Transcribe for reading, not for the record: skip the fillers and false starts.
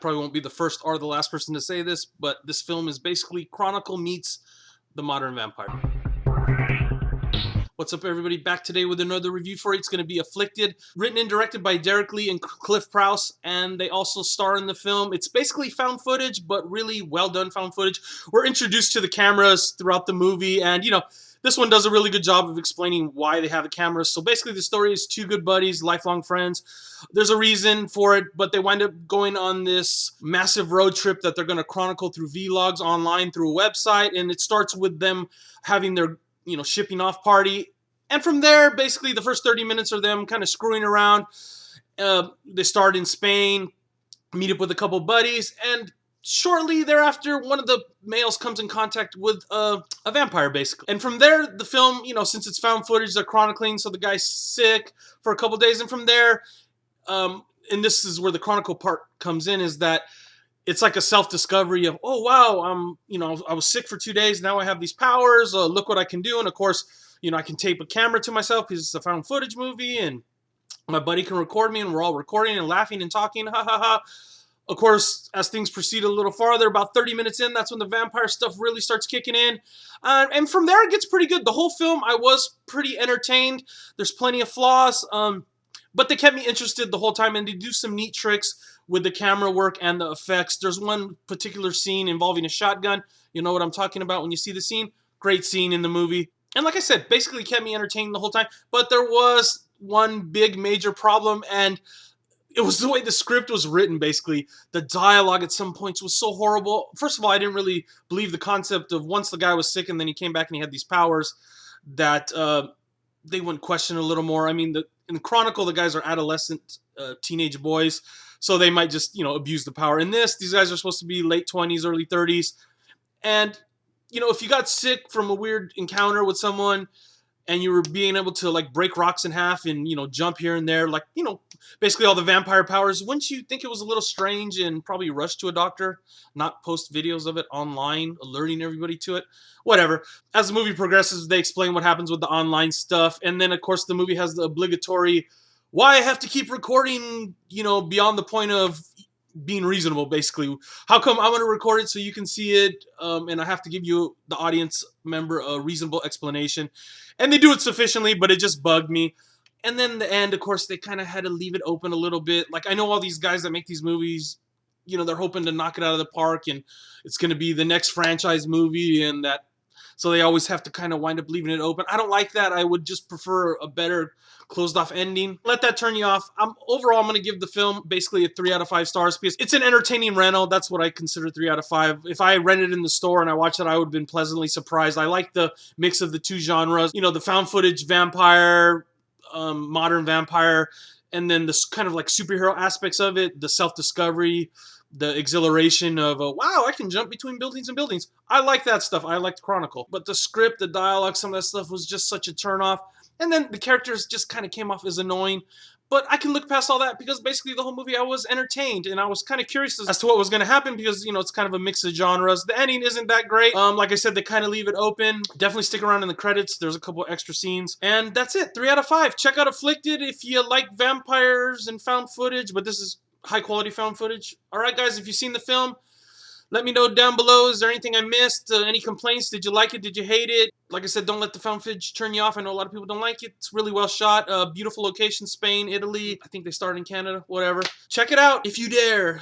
probably won't be the first or the last person to say this, but this film is basically Chronicle meets the modern vampire. What's up, everybody? Back today with another review for you. It's going to be Afflicted, written and directed by Derek Lee and Clif Prowse, and they also star in the film. It's basically found footage, but really well done found footage. We're introduced to the cameras throughout the movie, and this one does a really good job of explaining why they have the cameras. So basically the story is two good buddies, lifelong friends. There's a reason for it, but they wind up going on this massive road trip that they're going to chronicle through vlogs online through a website, and it starts with them having their shipping off party. And from there, basically the first 30 minutes are them kind of screwing around. They start in Spain, meet up with a couple buddies, and shortly thereafter, one of the males comes in contact with a vampire, basically. And from there, the film, since it's found footage, they're chronicling, so the guy's sick for a couple days. And from there, and this is where the chronicle part comes in, is that it's like a self-discovery of, oh, wow, I was sick for 2 days, now I have these powers, look what I can do. And of course, I can tape a camera to myself because it's a found footage movie, and my buddy can record me, and we're all recording and laughing and talking, ha ha ha. Of course, as things proceed a little farther, about 30 minutes in, that's when the vampire stuff really starts kicking in. And from there, it gets pretty good. The whole film, I was pretty entertained. There's plenty of flaws, but they kept me interested the whole time, and they do some neat tricks with the camera work and the effects. There's one particular scene involving a shotgun. You know what I'm talking about when you see the scene? Great scene in the movie. And like I said, basically kept me entertained the whole time. But there was one big major problem, and it was the way the script was written, basically. The dialogue at some points was so horrible. First of all, I didn't really believe the concept of once the guy was sick and then he came back and he had these powers, that they wouldn't question a little more. I mean, in the Chronicle, the guys are adolescent teenage boys, so they might just, abuse the power. In this, these guys are supposed to be late 20s, early 30s. And, if you got sick from a weird encounter with someone and you were being able to, like, break rocks in half and, jump here and there, like, basically all the vampire powers, wouldn't you think it was a little strange and probably rush to a doctor, not post videos of it online, alerting everybody to it? Whatever. As the movie progresses, they explain what happens with the online stuff. And then, of course, the movie has the obligatory, why I have to keep recording, beyond the point of being reasonable, basically. How come I want to record it so you can see it, and I have to give you, the audience member, a reasonable explanation? And they do it sufficiently, but it just bugged me. And then the end, of course, they kind of had to leave it open a little bit. Like, I know all these guys that make these movies, they're hoping to knock it out of the park, and it's going to be the next franchise movie, and that, so they always have to kind of wind up leaving it open. I don't like that. I would just prefer a better closed-off ending. Let that turn you off. Overall, I'm going to give the film basically a 3 out of 5 stars because it's an entertaining rental. That's what I consider 3 out of 5. If I rented it in the store and I watched it, I would have been pleasantly surprised. I like the mix of the two genres. The found footage vampire, modern vampire, and then this kind of like superhero aspects of it, the self-discovery, the exhilaration of, wow, I can jump between buildings and buildings. I like that stuff. I like the Chronicle. But the script, the dialogue, some of that stuff was just such a turnoff. And then the characters just kind of came off as annoying. But I can look past all that because basically the whole movie I was entertained. And I was kind of curious as to what was going to happen because, it's kind of a mix of genres. The ending isn't that great. Like I said, they kind of leave it open. Definitely stick around in the credits. There's a couple extra scenes. And that's it. 3 out of 5. Check out Afflicted if you like vampires and found footage. But this is high quality found footage. Alright guys, if you've seen the film, let me know down below. Is there anything I missed? Any complaints? Did you like it? Did you hate it? Like I said, don't let the found footage turn you off. I know a lot of people don't like it. It's really well shot. Beautiful location, Spain, Italy. I think they started in Canada, whatever. Check it out if you dare.